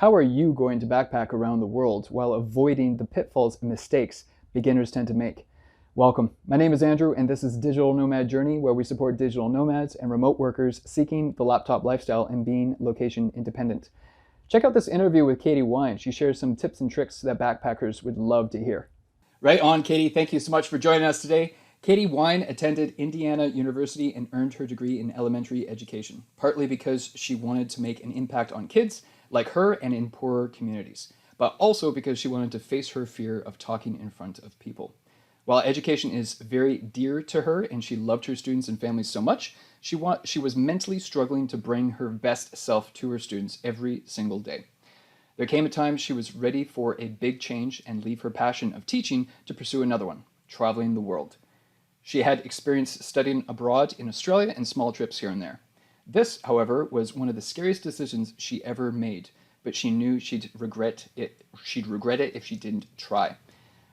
How are you going to backpack around the world while avoiding the pitfalls and mistakes beginners tend to make? Welcome. My name is Andrew, and this is Digital Nomad Journey, where we support digital nomads and remote workers seeking the laptop lifestyle and being location independent. Check out this interview with Katie Wine. She shares some tips and tricks that backpackers would love to hear. Right on, Katie. Thank you so much for joining us today. Katie Wine attended Indiana University and earned her degree in elementary education, partly because she wanted to make an impact on kids like her and in poorer communities, but also because she wanted to face her fear of talking in front of people. While education is very dear to her and she loved her students and families so much, she was mentally struggling to bring her best self to her students every single day. There came a time she was ready for a big change and leave her passion of teaching to pursue another one, traveling the world. She had experience studying abroad in Australia and small trips here and there. This, however, was one of the scariest decisions she ever made, but she knew she'd regret it if she didn't try.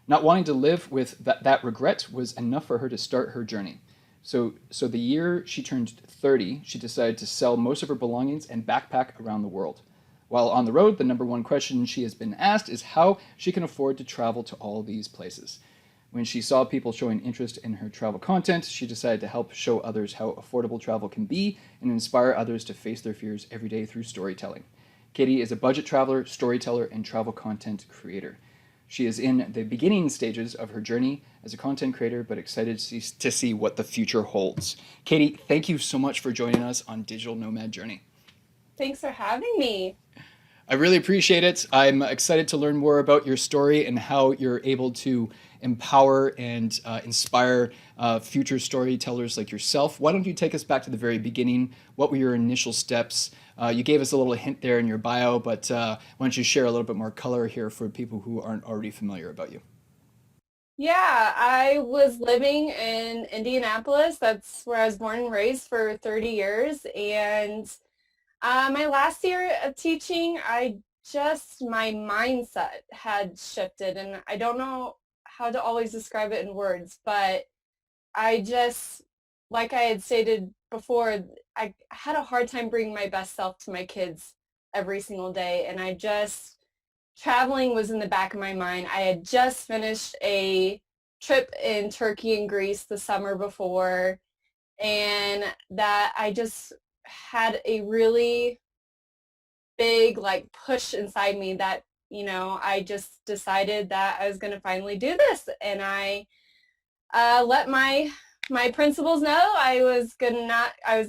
Not wanting to live with that regret was enough for her to start her journey. So the year she turned 30, she decided to sell most of her belongings and backpack around the world. While on the road, the number one question she has been asked is how she can afford to travel to all these places. When she saw people showing interest in her travel content, she decided to help show others how affordable travel can be and inspire others to face their fears every day through storytelling. Katie is a budget traveler, storyteller, and travel content creator. She is in the beginning stages of her journey as a content creator, but excited to see what the future holds. Katie, thank you so much for joining us on Digital Nomad Journey. Thanks for having me. I really appreciate it. I'm excited to learn more about your story and how you're able to empower and inspire future storytellers like yourself. Why don't you take us back to the very beginning? What were your initial steps? You gave us a little hint there in your bio, but why don't you share a little bit more color here for people who aren't already familiar about you? Yeah, I was living in Indianapolis. That's where I was born and raised for 30 years. And my last year of teaching, my mindset had shifted. And I don't know how to always describe it in words, but I just, like I had stated before, I had a hard time bringing my best self to my kids every single day. And traveling was in the back of my mind. I had just finished a trip in Turkey and Greece the summer before, and that I just had a really big push inside me that, I just decided that I was going to finally do this. And I let my principals know I was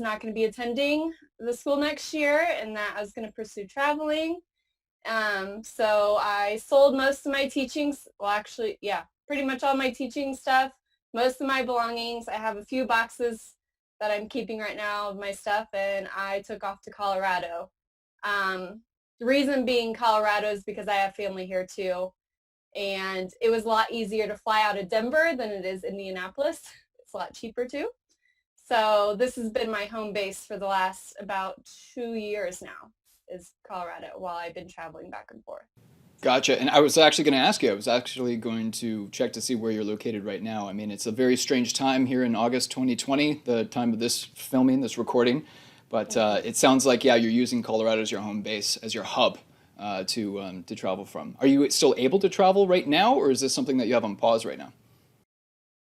not going to be attending the school next year and that I was going to pursue traveling. So I sold most of my teachings. Well, actually, yeah, pretty much all my teaching stuff, most of my belongings. I have a few boxes that I'm keeping right now of my stuff, and I took off to Colorado. The reason being Colorado is because I have family here too, and it was a lot easier to fly out of Denver than it is Indianapolis. It's a lot cheaper too. So this has been my home base for the last about 2 years now, is Colorado, while I've been traveling back and forth. Gotcha. And I was actually going to ask you, I was actually going to check to see where you're located right now. I mean, it's a very strange time here in August 2020, the time of this filming, this recording. But it sounds like, yeah, you're using Colorado as your home base, as your hub to travel from. Are you still able to travel right now, or is this something that you have on pause right now?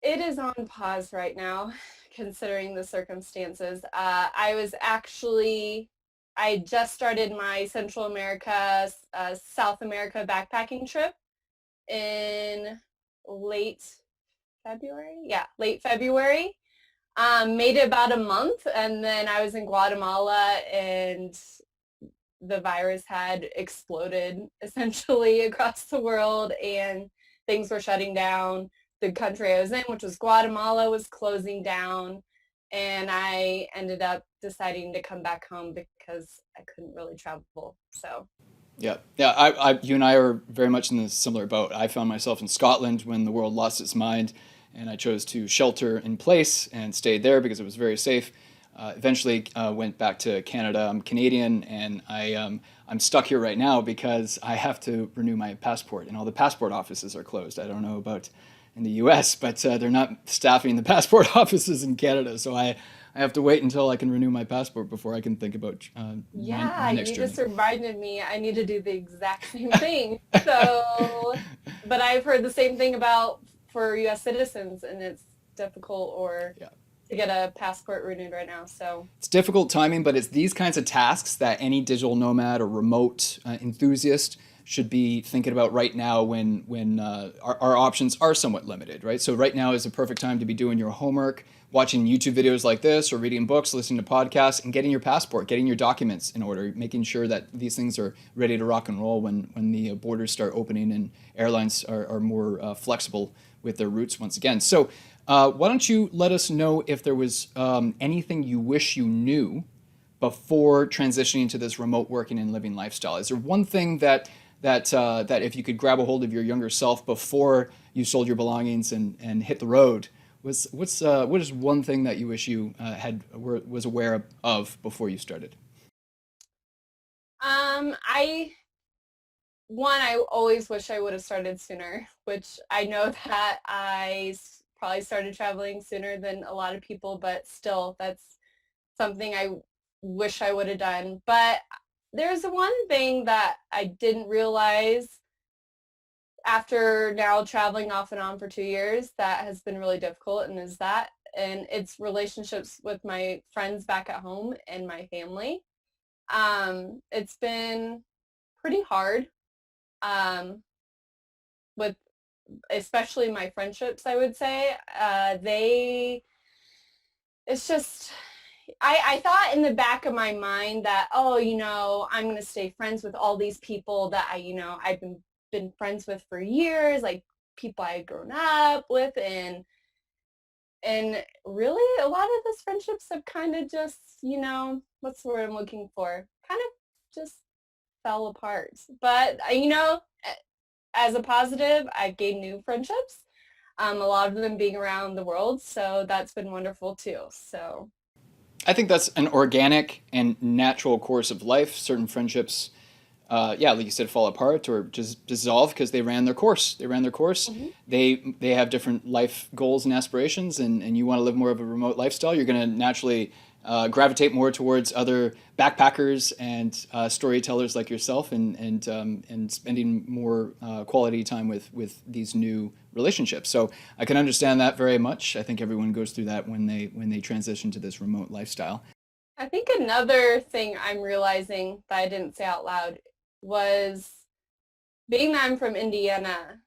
It is on pause right now, considering the circumstances. I just started my Central America, South America backpacking trip in late February. Yeah, late February. Made it about a month, and then I was in Guatemala, and the virus had exploded essentially across the world, and things were shutting down. The country I was in, which was Guatemala, was closing down, and I ended up deciding to come back home because I couldn't really travel. So Yeah, yeah. You and I are very much in a similar boat. I found myself in Scotland when the world lost its mind, and I chose to shelter in place and stayed there because it was very safe. Eventually, went back to Canada. I'm Canadian, and I'm stuck here right now because I have to renew my passport, and all the passport offices are closed. I don't know about in the U.S., but they're not staffing the passport offices in Canada. So I have to wait until I can renew my passport before I can think about my Yeah, next you journey. just reminded me I need to do the exact same thing. So, but I've heard the same thing about for US citizens, and it's difficult or Yeah. to get a passport renewed right now. So, It's difficult timing, but it's these kinds of tasks that any digital nomad or remote enthusiast should be thinking about right now when our options are somewhat limited, right? So right now is the perfect time to be doing your homework, watching YouTube videos like this, or reading books, listening to podcasts, and getting your passport, getting your documents in order, making sure that these things are ready to rock and roll when the borders start opening and airlines are more flexible with their routes once again. So why don't you let us know if there was anything you wish you knew before transitioning to this remote working and living lifestyle? Is there one thing that if you could grab a hold of your younger self before you sold your belongings and hit the road, what is one thing that you wish you was aware of before you started? I I always wish I would have started sooner, which I know that probably started traveling sooner than a lot of people, but still, that's something I wish I would have done. But there's one thing that I didn't realize after now traveling off and on for 2 years that has been really difficult, and it's relationships with my friends back at home and my family. It's been pretty hard um, with especially my friendships, I would say. It's just, I thought in the back of my mind that, oh, I'm going to stay friends with all these people that I've been friends with for years, like people I had grown up with. And really a lot of those friendships have kind of just, what's the word I'm looking for? Kind of just fell apart. But, as a positive, I've gained new friendships, a lot of them being around the world. So that's been wonderful too. So, I think that's an organic and natural course of life. Certain friendships, yeah, like you said, fall apart or just dissolve because they ran their course. They ran their course. mhm. They have different life goals and aspirations, and you want to live more of a remote lifestyle. You're going to naturally gravitate more towards other backpackers and storytellers like yourself, and spending more quality time with these new relationships. So I can understand that very much. I think everyone goes through that when they transition to this remote lifestyle. I think another thing I'm realizing that I didn't say out loud was being that I'm from Indiana.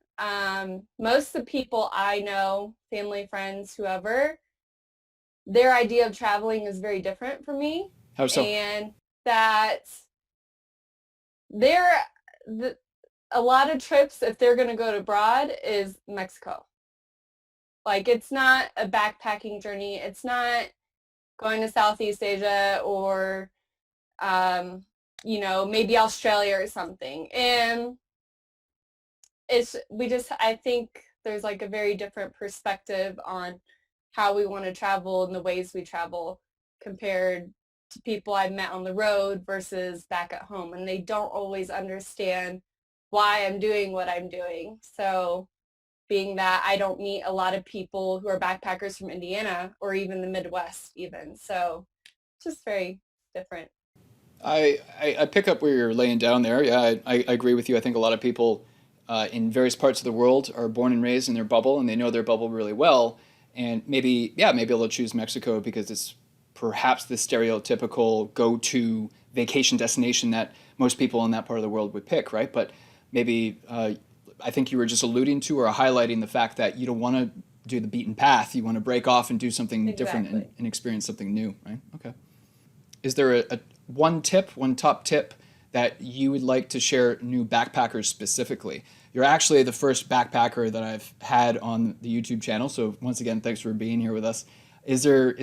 Most of the people I know, family, friends, whoever, their idea of traveling is very different from me, How so? and that they're the, a lot of trips, if they're going to go to abroad, is Mexico. Like, it's not a backpacking journey. It's not going to Southeast Asia or, maybe Australia or something. And I think there's like a very different perspective on how we want to travel and the ways we travel compared to people I've met on the road versus back at home. And they don't always understand why I'm doing what I'm doing. So being that I don't meet a lot of people who are backpackers from Indiana or even the Midwest even. So it's just very different. I pick up where you're laying down there. Yeah, I agree with you. I think a lot of people in various parts of the world are born and raised in their bubble, and they know their bubble really well. And maybe, yeah, maybe they'll choose Mexico because it's perhaps the stereotypical go-to vacation destination that most people in that part of the world would pick, right? But maybe I think you were just alluding to or highlighting the fact that you don't want to do the beaten path. You want to break off and do something different Exactly. and experience something new, right? Okay. Is there a one top tip that you would like to share new backpackers specifically? You're actually the first backpacker that I've had on the YouTube channel. So once again, thanks for being here with us. Is there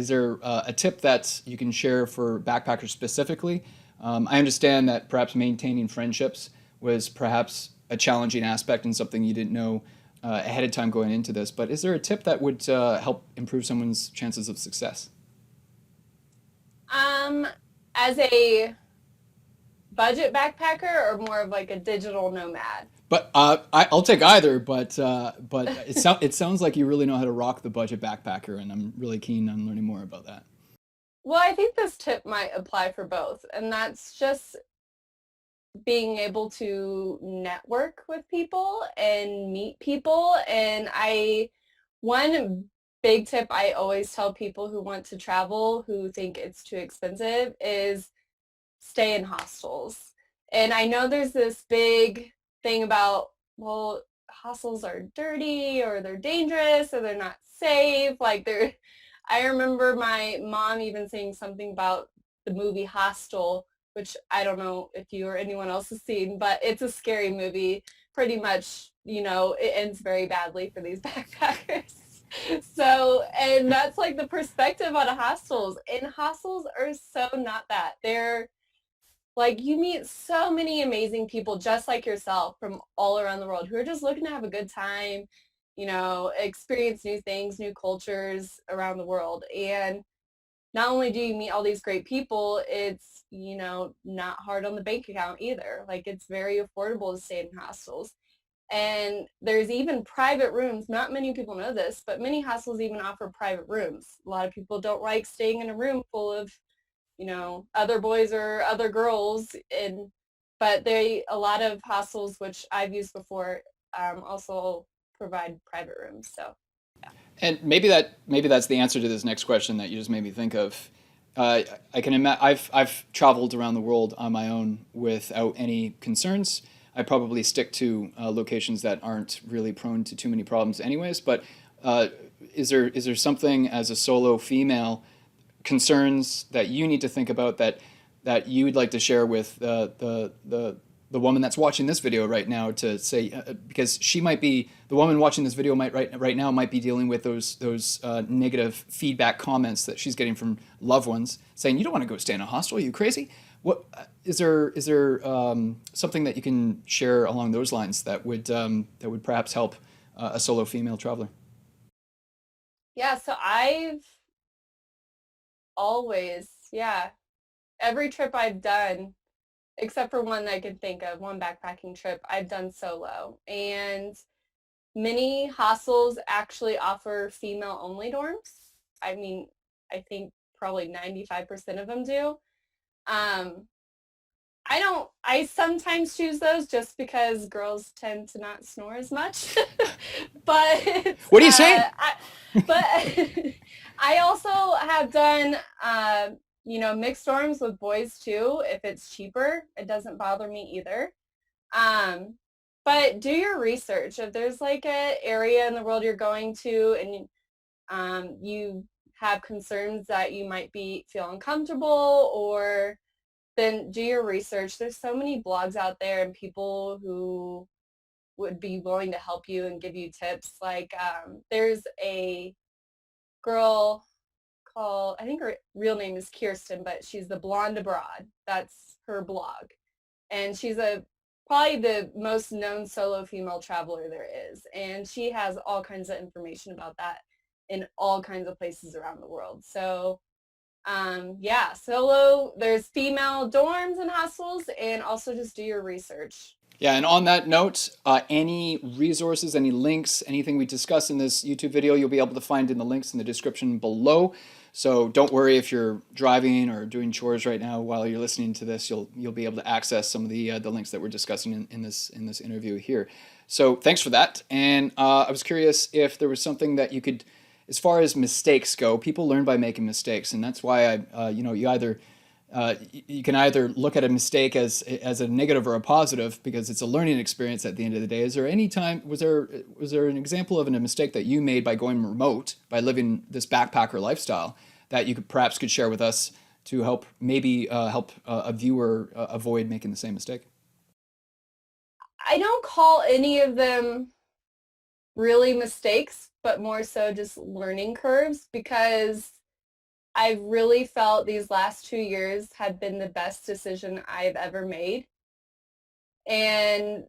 a tip that you can share for backpackers specifically? I understand that perhaps maintaining friendships was perhaps a challenging aspect and something you didn't know ahead of time going into this. But is there a tip that would help improve someone's chances of success? Um, as a budget backpacker or more of like a digital nomad? But I'll take either. But it sounds like you really know how to rock the budget backpacker, and I'm really keen on learning more about that. Well, I think this tip might apply for both, and that's just being able to network with people and meet people. And one big tip I always tell people who want to travel who think it's too expensive is stay in hostels. And I know there's this big thing about, well, hostels are dirty or they're dangerous or they're not safe. I remember my mom even saying something about the movie Hostel, which I don't know if you or anyone else has seen, but it's a scary movie. Pretty much, it ends very badly for these backpackers. So, and that's like the perspective on hostels. And hostels are so not that. They're like you meet so many amazing people just like yourself from all around the world who are just looking to have a good time, experience new things, new cultures around the world. And not only do you meet all these great people, it's, not hard on the bank account either. Like it's very affordable to stay in hostels. And there's even private rooms. Not many people know this, but many hostels even offer private rooms. A lot of people don't like staying in a room full of other boys or other girls, but a lot of hostels, which I've used before, also provide private rooms. So yeah. And maybe that's the answer to this next question that you just made me think of. I can imagine I've traveled around the world on my own without any concerns. I probably stick to locations that aren't really prone to too many problems, anyways. But uh, is there something as a solo female concerns that you need to think about that you would like to share with the woman that's watching this video right now to say because she might be the woman watching this video might right now might be dealing with those negative feedback comments that she's getting from loved ones saying you don't want to go stay in a hostel, are you crazy? What is there something that you can share along those lines that would perhaps help a solo female traveler? Yeah, so I've always, yeah, every trip I've done, except for one that I can think of, one backpacking trip, I've done solo. And many hostels actually offer female only dorms. I mean, I think probably 95% of them do. Um, I sometimes choose those just because girls tend to not snore as much. but, What are you saying? but I also have done, mixed dorms with boys too. If it's cheaper, it doesn't bother me either. Um, but do your research. If there's like an area in the world you're going to and you have concerns that you might feel uncomfortable, or then do your research. There's so many blogs out there and people who would be willing to help you and give you tips. Like there's a girl called, I think her real name is Kirsten, but she's the Blonde Abroad. That's her blog. And she's probably the most known solo female traveler there is. And she has all kinds of information about that in all kinds of places around the world. So yeah, solo, there's female dorms and hostels, and also just do your research. Yeah, and on that note, any resources, any links, anything we discuss in this YouTube video, you'll be able to find in the links in the description below. So don't worry if you're driving or doing chores right now while you're listening to this. You'll be able to access some of the links that we're discussing in this interview here. So thanks for that. And I was curious if there was something that you could, as far as mistakes go, people learn by making mistakes, and that's why you can either look at a mistake as a negative or a positive because it's a learning experience at the end of the day. Is there any time was there an example of a mistake that you made by going remote, by living this backpacker lifestyle that you could share with us to help maybe help a viewer avoid making the same mistake? I don't call any of them really mistakes, but more so just learning curves, because I've really felt these last 2 years have been the best decision I've ever made. And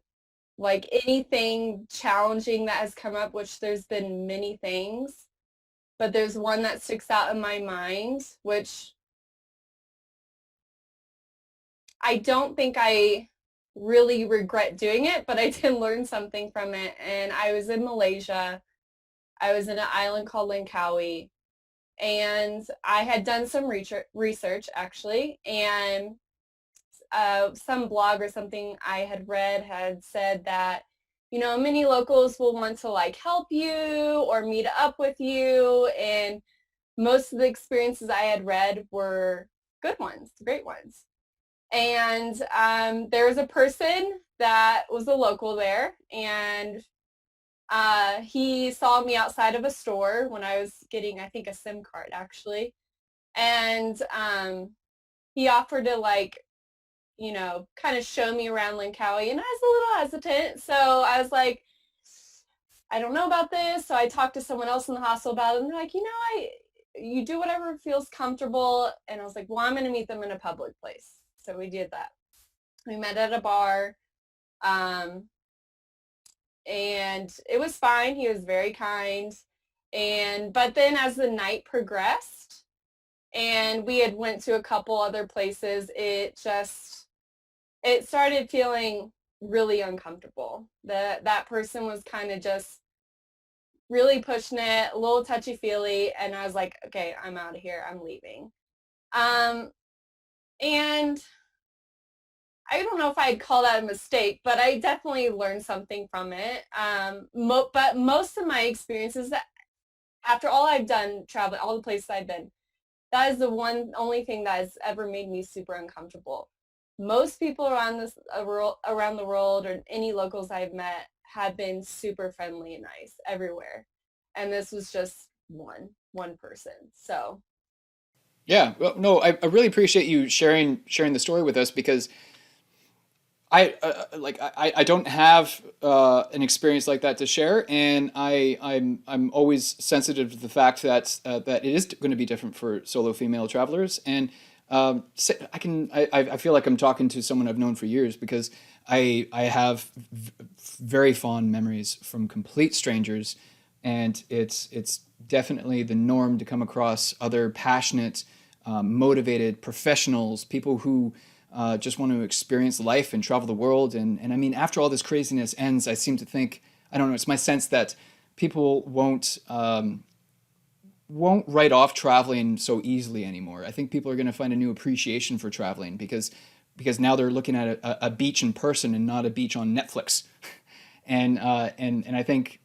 like anything challenging that has come up, which there's been many things, but there's one that sticks out in my mind, which I don't think I really regret doing it, but I did learn something from it. And I was in Malaysia. I was in an island called Langkawi, and I had done some research actually, and some blog or something I had read had said that, many locals will want to like help you or meet up with you. And most of the experiences I had read were good ones, great ones. And there was a person that was a local there, and he saw me outside of a store when I was getting, I think, a SIM card actually. And he offered to like, kind of show me around Linkawi, and I was a little hesitant. So I was like, I don't know about this. So I talked to someone else in the hostel about it, and they're like, you do whatever feels comfortable. And I was like, well, I'm going to meet them in a public place. So we did that. We met at a bar, and it was fine. He was very kind. But then as the night progressed and we had went to a couple other places, it started feeling really uncomfortable. That person was kind of just really pushing it, a little touchy-feely, and I was like, okay, I'm out of here. I'm leaving. And I don't know if I'd call that a mistake, but I definitely learned something from it. But most of my experiences, after all I've done, traveling, all the places I've been, that is the only thing that has ever made me super uncomfortable. Most people around the world, or any locals I've met, have been super friendly and nice everywhere, and this was just one person. So Yeah, well, no, I really appreciate you sharing the story with us because I don't have an experience like that to share, and I'm always sensitive to the fact that it is going to be different for solo female travelers, and I feel like I'm talking to someone I've known for years because I have very fond memories from complete strangers, and it's definitely the norm to come across other passionate, motivated professionals, people who just want to experience life and travel the world. And I mean, after all this craziness ends, I seem to think, I don't know, it's my sense that people won't write off traveling so easily anymore. I think people are going to find a new appreciation for traveling because now they're looking at a beach in person and not a beach on Netflix. And I think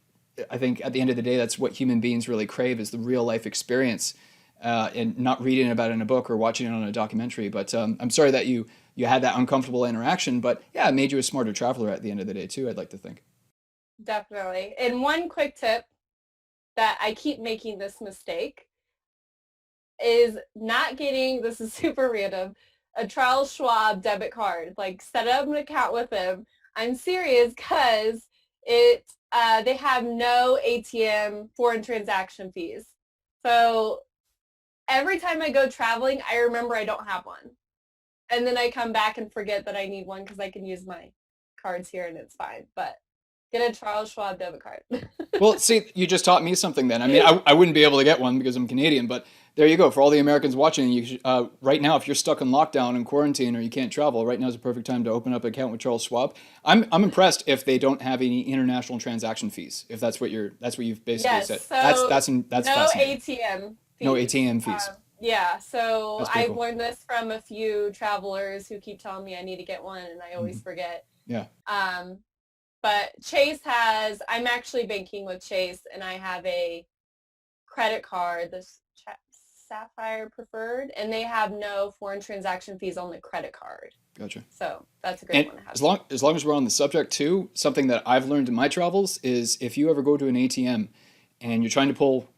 at the end of the day, that's what human beings really crave, is the real life experience, and not reading about it in a book or watching it on a documentary. But I'm sorry that you had that uncomfortable interaction. But yeah, it made you a smarter traveler at the end of the day too, I'd like to think. definitely. And one quick tip that I keep making this mistake is not getting, this is super random, a Charles Schwab debit card. Like, set up an account with them. I'm serious, because they have no ATM foreign transaction fees. So every time I go traveling, I remember I don't have one. And then I come back and forget that I need one because I can use my cards here and it's fine. But get a Charles Schwab debit card. Well, see, you just taught me something then. I mean, I wouldn't be able to get one because I'm Canadian, but there you go. For all the Americans watching, right now, if you're stuck in lockdown and quarantine or you can't travel, right now is a perfect time to open up an account with Charles Schwab. I'm impressed if they don't have any international transaction fees. If that's what you've basically Yes, said. so That's no fascinating. ATM fees. No ATM fees. Yeah, so That's pretty I've cool. learned this from a few travelers who keep telling me I need to get one, and I Hmm. always forget. Yeah. Um, but Chase has, I'm actually banking with Chase, and I have a credit card, this Sapphire Preferred, and they have no foreign transaction fees on the credit card. Gotcha. So that's a great And one to have. as long as we're on the subject too, something that I've learned in my travels is if you ever go to an ATM and you're trying to pull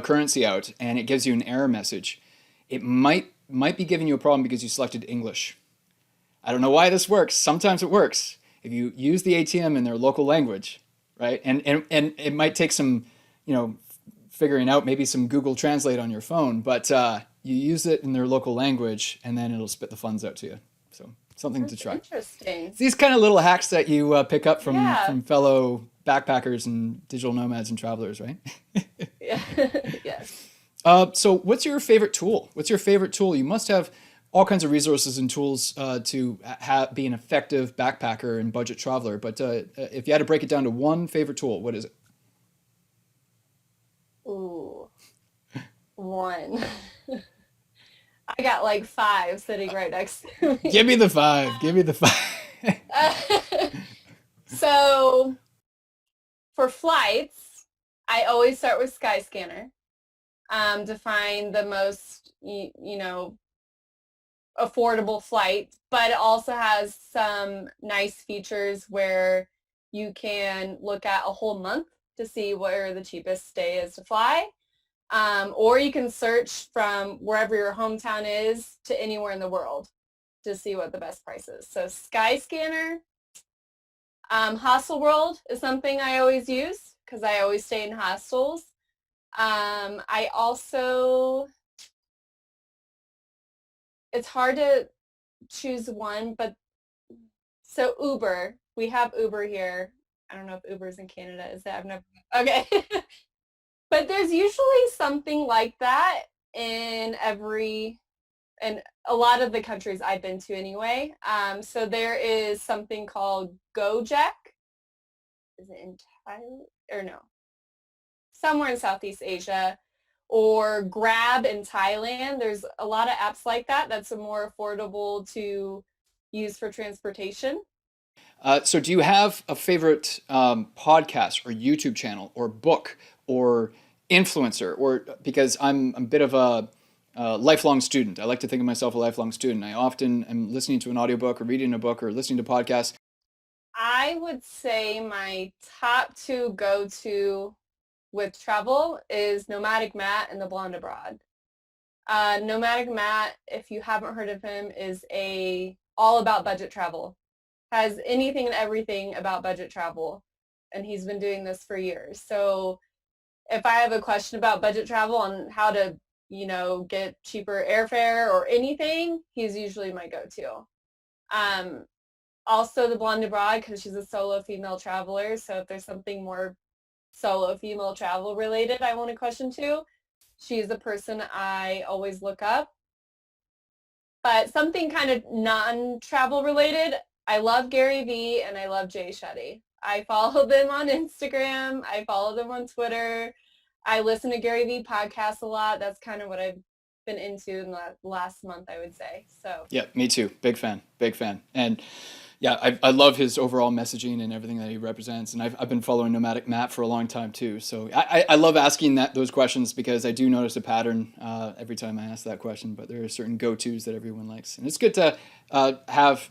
currency out and it gives you an error message, it might be giving you a problem because you selected English. I don't know why this works. Sometimes it works. If you use the ATM in their local language, right? And it might take some, you know, figuring out, maybe some Google Translate on your phone, but you use it in their local language and then it'll spit the funds out to you. So something to That's try. interesting. It's these kind of little hacks that you pick up from Yeah. from fellow backpackers and digital nomads and travelers, right? Yeah. Yes. So what's your favorite tool? What's your favorite tool? You must have all kinds of resources and tools to be an effective backpacker and budget traveler. But if you had to break it down to one favorite tool, what is it? Ooh. one. I got like five sitting right next to Give me. me the five. Give me the five. So for flights, I always start with Skyscanner to find the most, affordable flight, but it also has some nice features where you can look at a whole month to see where the cheapest stay is to fly. Or you can search from wherever your hometown is to anywhere in the world to see what the best price is. So Skyscanner, Hostel World is something I always use because I always stay in hostels. I also, it's hard to choose one, but so Uber, we have Uber here. I don't know if Uber's in Canada. Is that? I've never. Okay. But there's usually something like that in in a lot of the countries I've been to anyway. So there is something called Gojek. Is it in Thailand or no? Somewhere in Southeast Asia, or Grab in Thailand. There's a lot of apps like that that's more affordable to use for transportation. So, do you have a favorite podcast or YouTube channel or book or influencer? Or because I'm a bit of a lifelong student, I like to think of myself a lifelong student. I often am listening to an audiobook or reading a book or listening to podcasts. I would say my top two go-to with travel is Nomadic Matt and The Blonde Abroad. Nomadic Matt, if you haven't heard of him, is a all about budget travel. Has anything and everything about budget travel, and he's been doing this for years. So if I have a question about budget travel on how to, get cheaper airfare or anything, he's usually my go-to. Um, Also the Blonde Abroad because she's a solo female traveler. So if there's something more solo female travel related I want to question to, she's the person I always look up. But something kind of non-travel related, I love Gary Vee and I love Jay Shetty. I follow them on Instagram. I follow them on Twitter. I listen to Gary Vee podcasts a lot. That's kind of what I've been into in the last month, I would say. So Yeah, me too. Big fan. Big fan. And yeah, I love his overall messaging and everything that he represents. And I've been following Nomadic Matt for a long time too. So I love asking those questions because I do notice a pattern every time I ask that question. But there are certain go-tos that everyone likes. And it's good to have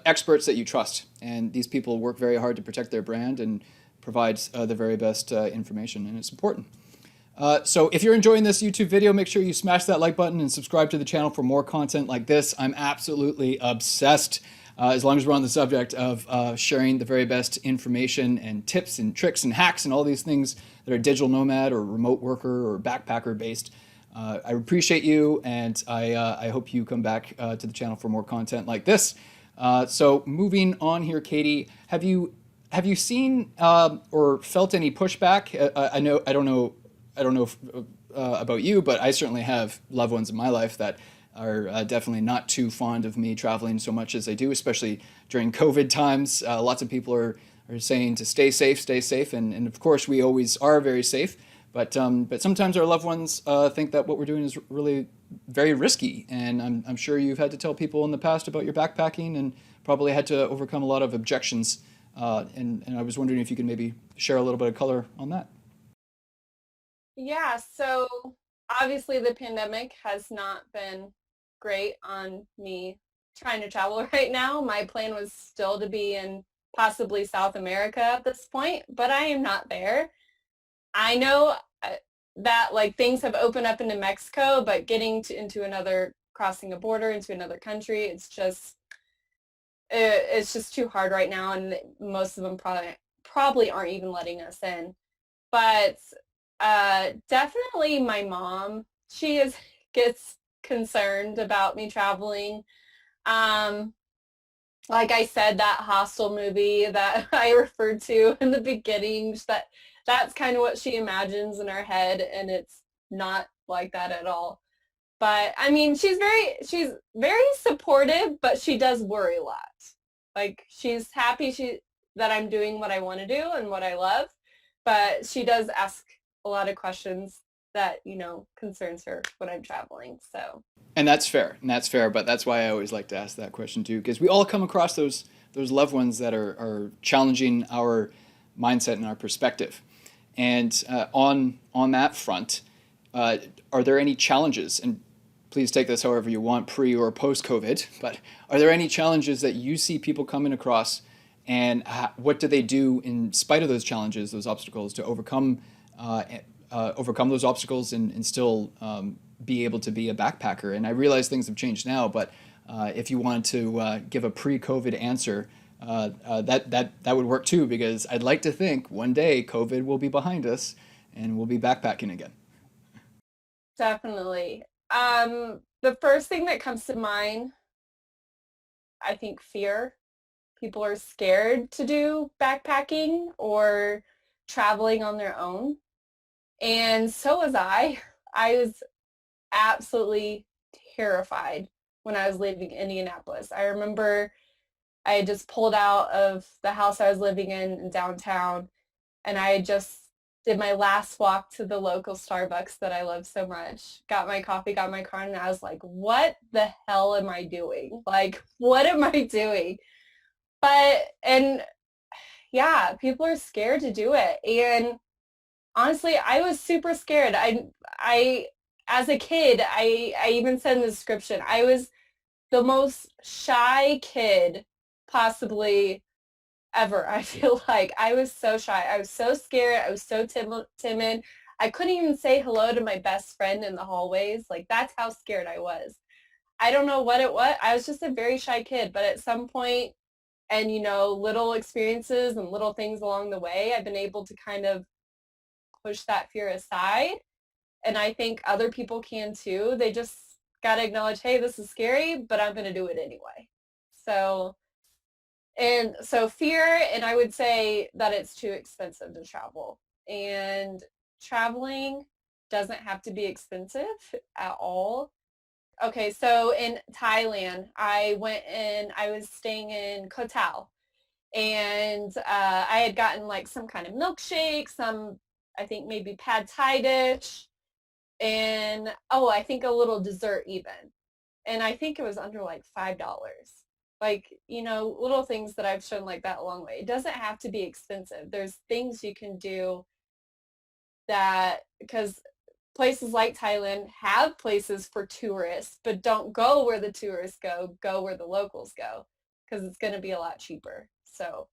experts that you trust. And these people work very hard to protect their brand and provides the very best information. And it's important. So if you're enjoying this YouTube video, make sure you smash that like button and subscribe to the channel for more content like this. I'm absolutely obsessed, as long as we're on the subject of sharing the very best information and tips and tricks and hacks and all these things that are digital nomad or remote worker or backpacker based. I appreciate you, and I hope you come back to the channel for more content like this. So moving on here, Katie, have you seen or felt any pushback? I don't know if, about you, but I certainly have loved ones in my life that are definitely not too fond of me traveling so much as I do, especially during COVID times. Lots of people are saying to stay safe, and of course we always are very safe. But sometimes our loved ones think that what we're doing is really very risky, and I'm sure you've had to tell people in the past about your backpacking and probably had to overcome a lot of objections. And I was wondering if you could maybe share a little bit of color on that. yeah, so obviously the pandemic has not been great on me trying to travel right now. My plan was still to be in possibly South America at this point, but I am not there. I know that like things have opened up into Mexico, but getting into another, crossing a border into another country, it's just too hard right now, and most of them probably aren't even letting us in. But definitely my mom, she is gets concerned about me traveling. Um, like I said, that Hostel movie that I referred to in the beginning, that's kind of what she imagines in her head, and it's not like that at all. But I mean, she's very supportive, but she does worry a lot. Like she's happy that I'm doing what I want to do and what I love, but she does ask a lot of questions that, concerns her when I'm traveling. So And that's fair, and that's fair. But that's why I always like to ask that question too, because we all come across those loved ones that are challenging our mindset and our perspective. And on that front, uh, are there any challenges? And please take this however you want, pre or post COVID. But are there any challenges that you see people coming across, and what do they do in spite of those challenges, those obstacles, to uh, overcome those obstacles and still be able to be a backpacker? And I realize things have changed now, but if you wanted to give a pre-COVID answer, that would work too, because I'd like to think one day COVID will be behind us and we'll be backpacking again. definitely. The first thing that comes to mind, I think fear. People are scared to do backpacking or traveling on their own. And so was I. I was absolutely terrified when I was leaving Indianapolis. I remember I had just pulled out of the house I was living in downtown, and I had just did my last walk to the local Starbucks that I love so much. Got my coffee, got my car, and I was like, what the hell am I doing? Like, what am I doing? And yeah, people are scared to do it. And honestly, I was super scared. I, as a kid, I even said in the description, I was the most shy kid possibly ever. I feel like I was so shy. I was so scared. I was so timid. I couldn't even say hello to my best friend in the hallways. Like, that's how scared I was. I don't know what it was. I was just a very shy kid, but at some point, and little experiences and little things along the way, I've been able to kind of push that fear aside. And I think other people can too. They just got to acknowledge, hey, this is scary, but I'm going to do it anyway. So, and so fear, and I would say that it's too expensive to travel. And traveling doesn't have to be expensive at all. Okay, so in Thailand, I was staying in Koh Tao, and I had gotten like some kind of milkshake, I think maybe pad thai dish, and I think a little dessert even. And I think it was under like $5. Like, little things that I've shown like that along the way. It doesn't have to be expensive. There's things you can do that, because places like Thailand have places for tourists, but don't go where the tourists go. Go where the locals go, because it's going to be a lot cheaper. So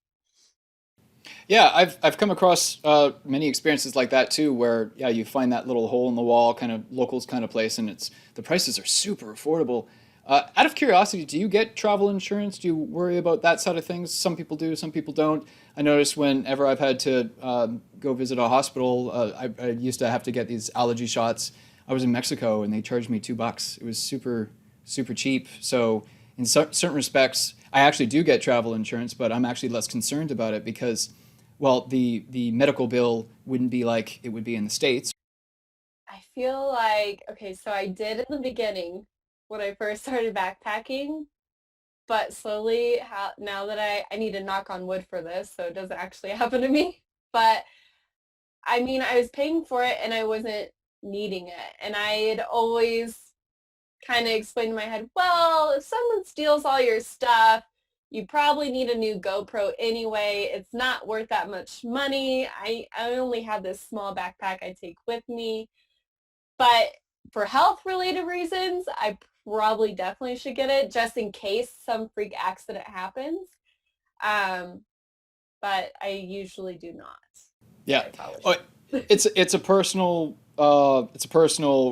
Yeah, I've come across many experiences like that too, where yeah, you find that little hole in the wall kind of locals kind of place, and it's the prices are super affordable. Out of curiosity, do you get travel insurance? Do you worry about that side of things? Some people do, some people don't. I noticed whenever I've had to go visit a hospital, I used to have to get these allergy shots. I was in Mexico and they charged me $2. It was super cheap. So in certain respects, I actually do get travel insurance, but I'm actually less concerned about it because, well, the medical bill wouldn't be like it would be in the States. I feel like, okay, so I did in the beginning when I first started backpacking, but slowly, now that I need to knock on wood for this, so it doesn't actually happen to me. But I mean, I was paying for it and I wasn't needing it. And I had always kind of explained in my head, well, if someone steals all your stuff, you probably need a new GoPro anyway. It's not worth that much money. I only have this small backpack I take with me. But for health related reasons, I probably definitely should get it just in case some freak accident happens. Um, but I usually do not. But Yeah. I probably Oh, should. it's a personal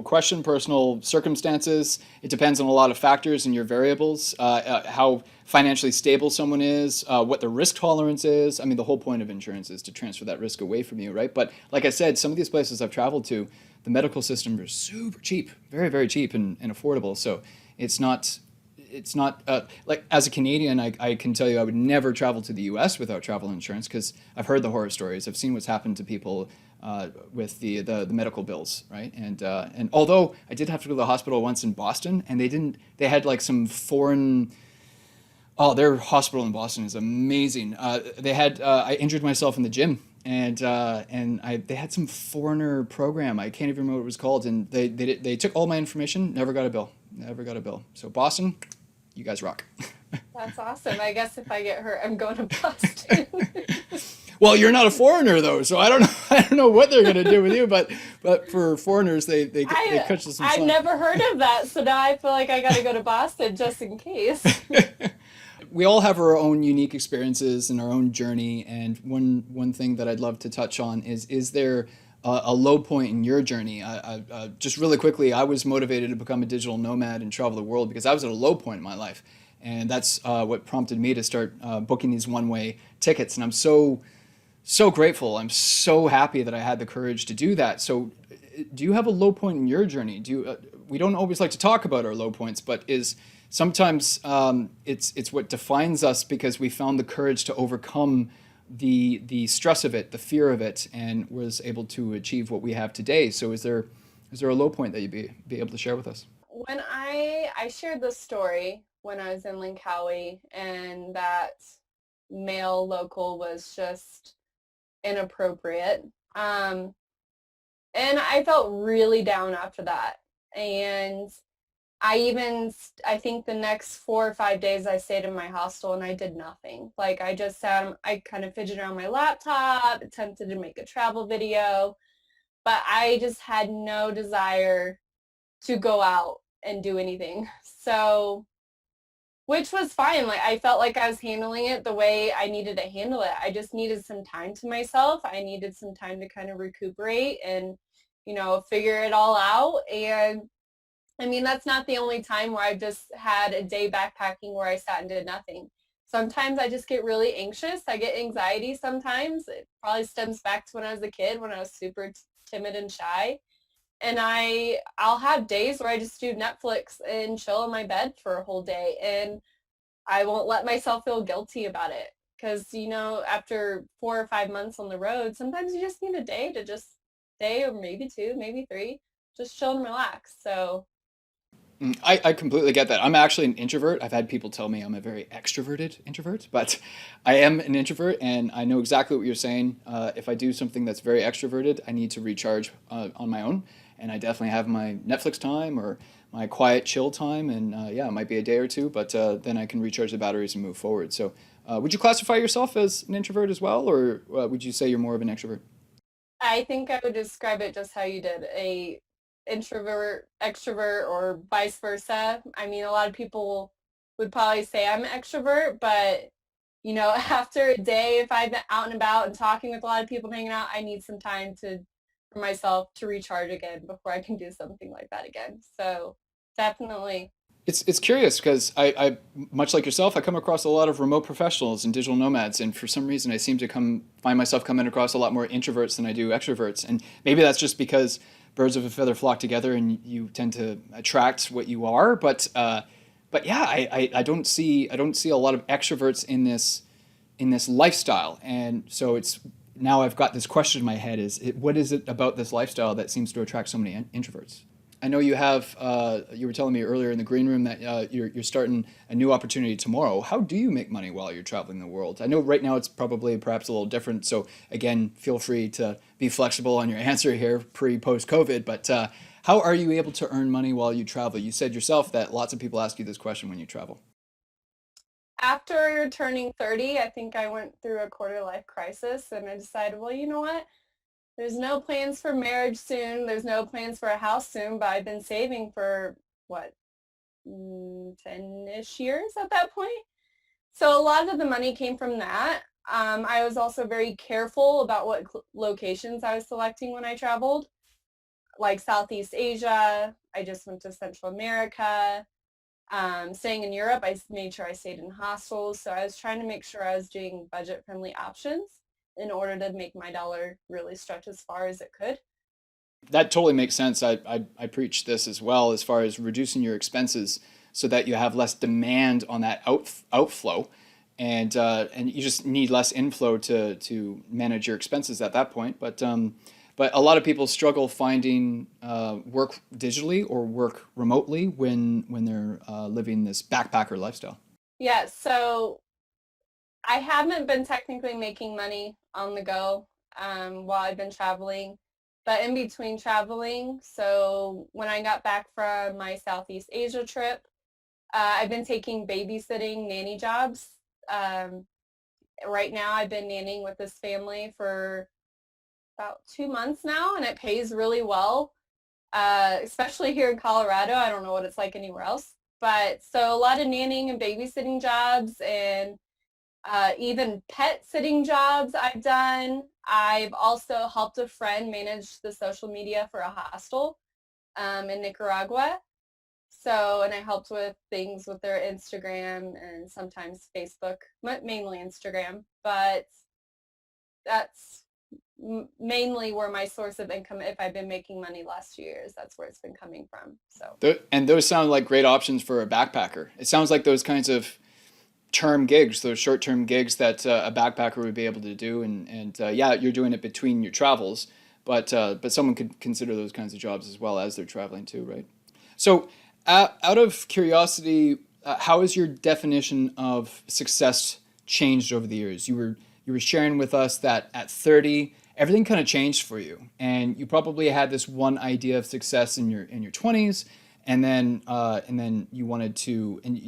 question, personal circumstances. It depends on a lot of factors and your variables, how financially stable someone is, what the risk tolerance is. I mean, the whole point of insurance is to transfer that risk away from you, right? But like I said, some of these places I've traveled to, the medical system is super cheap, very cheap and affordable. So it's not it's not like as a Canadian, I can tell you I would never travel to the U.S. without travel insurance because I've heard the horror stories. I've seen what's happened to people with the medical bills, right? And although I did have to go to the hospital once in Boston, and they had like some foreign. Oh, their hospital in Boston is amazing. I injured myself in the gym and they had some foreigner program. I can't even remember what it was called, and they took all my information. Never got a bill. Never got a bill. So Boston, you guys rock. That's awesome. I guess if I get hurt, I'm going to Boston. Well, you're not a foreigner though, so I don't know. I don't know what they're gonna do with you, but for foreigners, they cut you some I've slack. never heard of that, so now I feel like I got to go to Boston just in case. We all have our own unique experiences and our own journey, and one thing that I'd love to touch on is there a low point in your journey? Just really quickly, I was motivated to become a digital nomad and travel the world because I was at a low point in my life, and that's what prompted me to start booking these one-way tickets. And I'm so grateful. I'm so happy that I had the courage to do that. So, do you have a low point in your journey? Do you? We don't always like to talk about our low points, but is sometimes it's what defines us because we found the courage to overcome the stress of it, the fear of it, and was able to achieve what we have today. So, is there a low point that you'd be able to share with us? When I shared this story when I was in Linkawi, and that male local was just inappropriate. And I felt really down after that. And I think the next 4 or 5 days I stayed in my hostel and I did nothing. Like I just sat, I kind of fidgeted on my laptop, attempted to make a travel video, but I just had no desire to go out and do anything. So, which was fine. Like I felt like I was handling it the way I needed to handle it. I just needed some time to myself. I needed some time to kind of recuperate and, figure it all out. And I mean, that's not the only time where I've just had a day backpacking where I sat and did nothing. Sometimes I just get really anxious. I get anxiety sometimes. It probably stems back to when I was a kid, when I was super timid and shy. And I'll have days where I just do Netflix and chill in my bed for a whole day, and I won't let myself feel guilty about it. Because, after 4 or 5 months on the road, sometimes you just need a day to just day, or maybe two, maybe three, just chill and relax. So I completely get that. I'm actually an introvert. I've had people tell me I'm a very extroverted introvert, but I am an introvert, and I know exactly what you're saying. If I do something that's very extroverted, I need to recharge on my own, and I definitely have my Netflix time or my quiet chill time, and yeah, it might be a day or two, but then I can recharge the batteries and move forward. So, would you classify yourself as an introvert as well, or would you say you're more of an extrovert? I think I would describe it just how you did, a introvert, extrovert, or vice versa. I mean, a lot of people would probably say I'm an extrovert, but after a day, if I've been out and about and talking with a lot of people and hanging out, I need some time for myself to recharge again before I can do something like that again. So definitely. It's curious because I much like yourself, I come across a lot of remote professionals and digital nomads, and for some reason, I seem to come find myself coming across a lot more introverts than I do extroverts, and maybe that's just because birds of a feather flock together, and you tend to attract what you are. But yeah, I don't see a lot of extroverts in this lifestyle, and so it's now I've got this question in my head: what is it about this lifestyle that seems to attract so many introverts? I know you have. You were telling me earlier in the green room that you're starting a new opportunity tomorrow. How do you make money while you're traveling the world? I know right now it's probably perhaps a little different. So again, feel free to be flexible on your answer here, post COVID. But how are you able to earn money while you travel? You said yourself that lots of people ask you this question when you travel. After turning 30, I think I went through a quarter life crisis, and I decided, well, you know what? There's no plans for marriage soon. There's no plans for a house soon, but I've been saving for what, 10-ish years at that point. So a lot of the money came from that. I was also very careful about what locations I was selecting when I traveled, like Southeast Asia. I just went to Central America. Staying in Europe, I made sure I stayed in hostels. So I was trying to make sure I was doing budget-friendly options in order to make my dollar really stretch as far as it could. That totally makes sense. I preach this as well as far as reducing your expenses so that you have less demand on that outflow, and you just need less inflow to manage your expenses at that point. But a lot of people struggle finding work digitally or work remotely when they're living this backpacker lifestyle. Yeah, so I haven't been technically making money on the go while I've been traveling. But in between traveling, so when I got back from my Southeast Asia trip, I've been taking babysitting nanny jobs. Um, right now, I've been nannying with this family for about 2 months now, and it pays really well, especially here in Colorado. I don't know what it's like anywhere else. But so a lot of nannying and babysitting jobs and even pet sitting jobs I've done. I've also helped a friend manage the social media for a hostel in Nicaragua. So, and I helped with things with their Instagram and sometimes Facebook, mainly Instagram. But that's mainly where my source of income, if I've been making money last few years, that's where it's been coming from. So, And those sound like great options for a backpacker. It sounds like those kinds of term gigs, those short term gigs that a backpacker would be able to do. And yeah, you're doing it between your travels, but someone could consider those kinds of jobs as well as they're traveling too, right? So, out of curiosity, how has your definition of success changed over the years? You were sharing with us that at 30, everything kind of changed for you, and you probably had this one idea of success in your 20s, and then you wanted to, and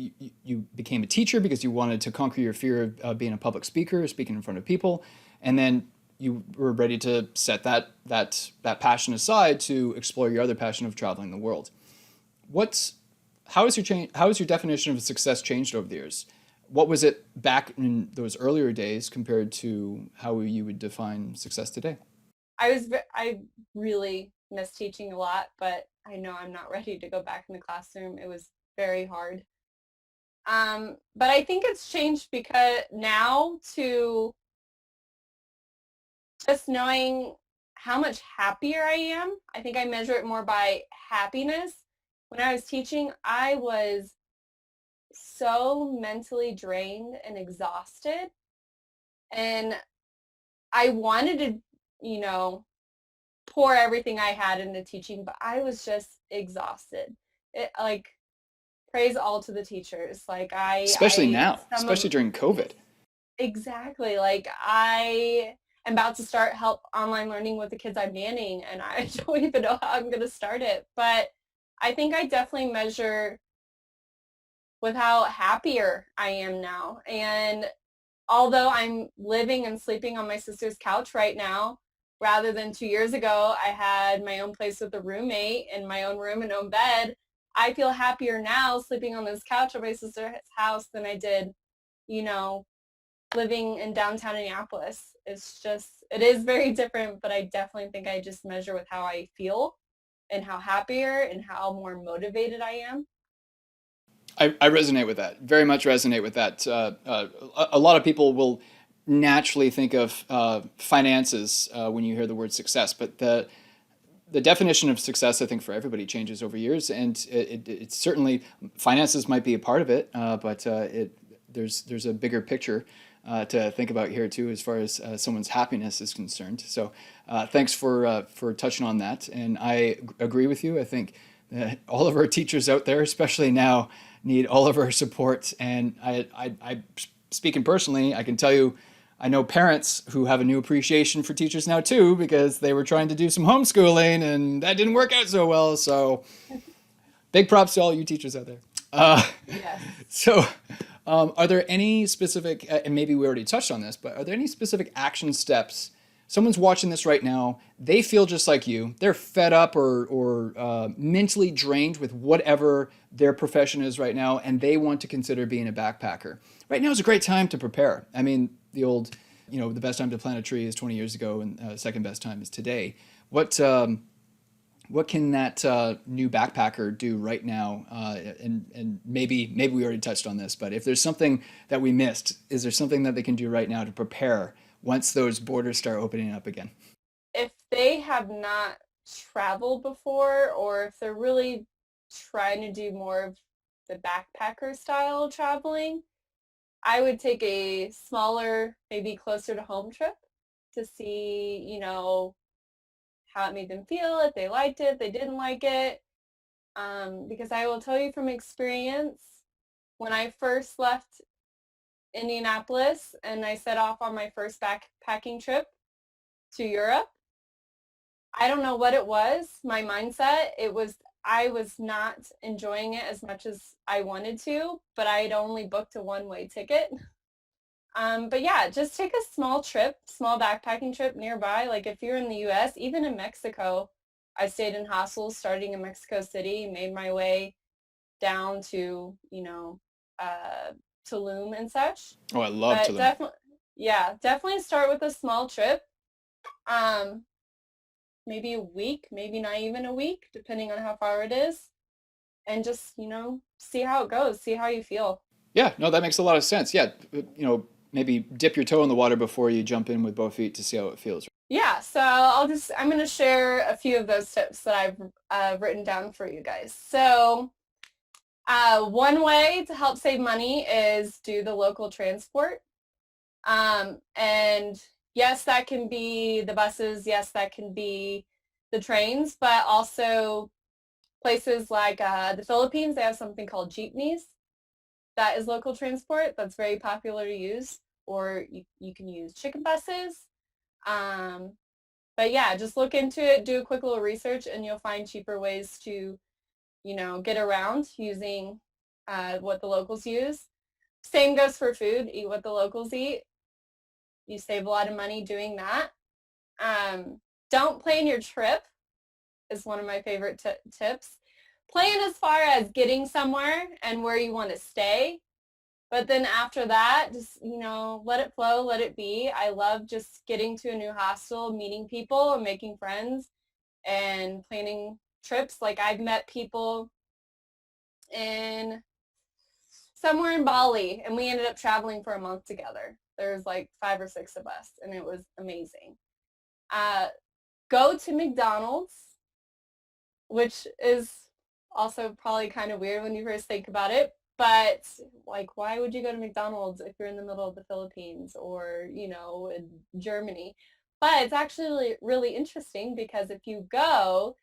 you became a teacher because you wanted to conquer your fear of being a public speaker, speaking in front of people, and then you were ready to set that passion aside to explore your other passion of traveling the world. What's how has your change? How has your definition of success changed over the years? What was it back in those earlier days compared to how you would define success today? I really miss teaching a lot, but I know I'm not ready to go back in the classroom. It was very hard. But I think it's changed because now to just knowing how much happier I am. I think I measure it more by happiness. When I was teaching, I was so mentally drained and exhausted, and I wanted to, you know, pour everything I had into teaching, but I was just exhausted. It like praise all to the teachers. Like Especially I now, some of especially during COVID. exactly like I am about to start help online learning with the kids I'm nannying, and I don't even know how I'm going to start it. But I think I definitely measure with how happier I am now. And although I'm living and sleeping on my sister's couch right now, rather than 2 years ago, I had my own place with a roommate in my own room and own bed. I feel happier now sleeping on this couch at my sister's house than I did, you know, living in downtown Minneapolis. It's just, it is very different, but I definitely think I just measure with how I feel and how happier and how more motivated I am. I resonate with that. Very much resonate with that. A lot of people will naturally think of finances when you hear the word success, but the definition of success, I think, for everybody changes over years, and it's certainly finances might be a part of it, but there's a bigger picture to think about here too, as far as someone's happiness is concerned. So, thanks for touching on that, and I agree with you. I think that all of our teachers out there, especially now, need all of our support. And speaking personally, I can tell you I know parents who have a new appreciation for teachers now too because they were trying to do some homeschooling and that didn't work out so well. So big props to all you teachers out there. Uh, Yes. so, are there any specific, and maybe we already touched on this, but are there any specific action steps? Someone's watching this right now. They feel just like you. They're fed up or mentally drained with whatever their profession is right now, and they want to consider being a backpacker. Right now is a great time to prepare. I mean, the old, the best time to plant a tree is 20 years ago, and second best time is today. What can that new backpacker do right now? And maybe we already touched on this, but if there's something that we missed, is there something that they can do right now to prepare once those borders start opening up again? If they have not traveled before, or if they're really trying to do more of the backpacker style traveling, I would take a smaller, maybe closer to home trip to see, how it made them feel, if they liked it, if they didn't like it. Because I will tell you from experience, when I first left Indianapolis and I set off on my first backpacking trip, to Europe. I don't know what it was, my mindset. I was not enjoying it as much as I wanted to, but I had only booked a one-way ticket. But yeah, just take a small trip, small backpacking trip nearby. Like if you're in the US, even in Mexico, I stayed in hostels starting in Mexico City, made my way down to, Tulum and such. Oh, I love But Tulum. definitely, yeah, definitely start with a small trip. Um, maybe a week, maybe not even a week, depending on how far it is. And just, see how it goes, see how you feel. Yeah, no, that makes a lot of sense. Yeah, maybe dip your toe in the water before you jump in with both feet to see how it feels. Yeah, so I'm going to share a few of those tips that I've written down for you guys. So one way to help save money is do the local transport. And yes, that can be the buses. Yes, that can be the trains, but also places like the Philippines, they have something called jeepneys. That is local transport that's very popular to use, or you can use chicken buses. Um, but yeah, just look into it, do a quick little research, and you'll find cheaper ways to, get around using what the locals use. Same goes for food. Eat what the locals eat. You save a lot of money doing that. Don't plan your trip is one of my favorite tips. Plan as far as getting somewhere and where you want to stay. But then after that, just, let it flow, let it be. I love just getting to a new hostel, meeting people and making friends and planning trips. Like I've met people in somewhere in Bali and we ended up traveling for a month together. There's like 5 or 6 of us and it was amazing. Uh, go to McDonald's, which is also probably kind of weird when you first think about it. But like, why would you go to McDonald's if you're in the middle of the Philippines or, in Germany? But it's actually really, really interesting because if you go,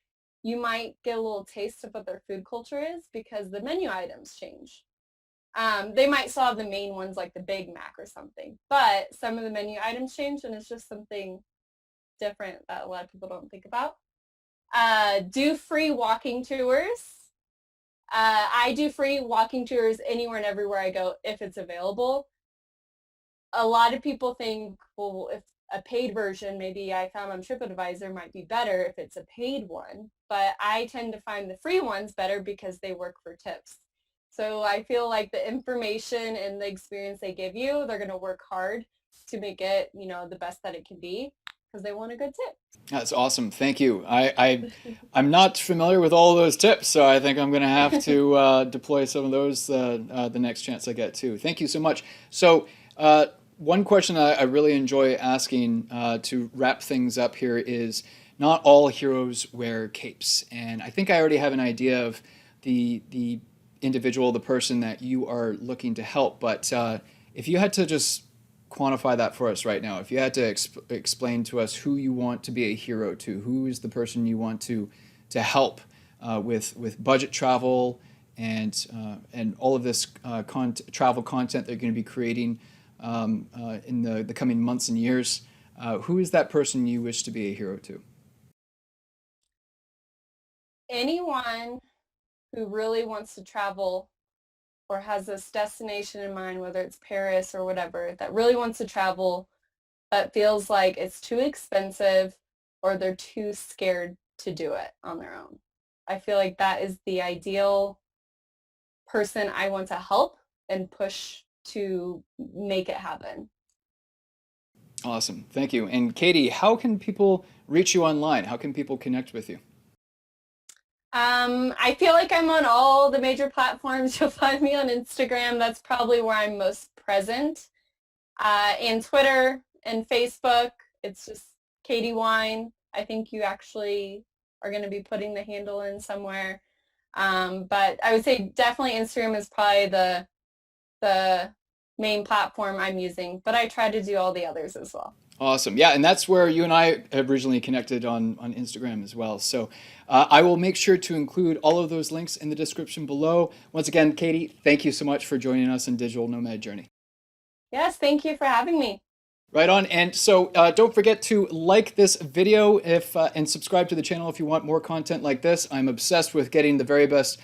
you might get a little taste of what their food culture is because the menu items change. They might still have the main ones like the Big Mac or something, but some of the menu items change and it's just something different that a lot of people don't think about. Do free walking tours. I do free walking tours anywhere and everywhere I go if it's available. A lot of people think, well, if a paid version, maybe I found on TripAdvisor might be better if it's a paid one, but I tend to find the free ones better because they work for tips. So I feel like the information and the experience they give you, they're going to work hard to make it, the best that it can be because they want a good tip. That's awesome. Thank you. I'm not familiar with all those tips, so I think I'm going to have to deploy some of those the next chance I get too. Thank you so much. So, one question I really enjoy asking to wrap things up here is not all heroes wear capes. And I think I already have an idea of the individual, the person that you are looking to help. But if you had to just quantify that for us right now, if you had to explain to us who you want to be a hero to, who is the person you want to help with budget travel and all of this travel content they're going to be creating in the coming months and years, who is that person you wish to be a hero to? Anyone who really wants to travel or has this destination in mind, whether it's Paris or whatever, that really wants to travel but feels like it's too expensive or they're too scared to do it on their own. I feel like that is the ideal person I want to help and push to make it happen. Awesome. Thank you. And Katie, how can people reach you online? How can people connect with you? I feel like I'm on all the major platforms. You'll find me on Instagram. That's probably where I'm most present. And Twitter and Facebook. It's just Katie Wine. I think you actually are going to be putting the handle in somewhere. But I would say definitely Instagram is probably the main platform I'm using, but I try to do all the others as well. Awesome. Yeah, and that's where you and I originally connected on Instagram as well. So I will make sure to include all of those links in the description below. Once again, Katie, thank you so much for joining us in Digital Nomad Journey. Yes, thank you for having me. Right on. And so don't forget to like this video if and subscribe to the channel if you want more content like this. I'm obsessed with getting the very best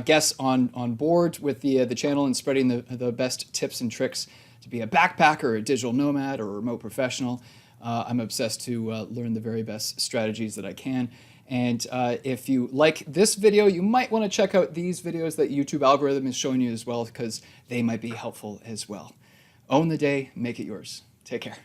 guests on board with the channel and spreading the best tips and tricks to be a backpacker, a digital nomad, or a remote professional. I'm obsessed to learn the very best strategies that I can. And if you like this video, you might want to check out these videos that YouTube algorithm is showing you as well, because they might be helpful as well. Own the day, make it yours. Take care.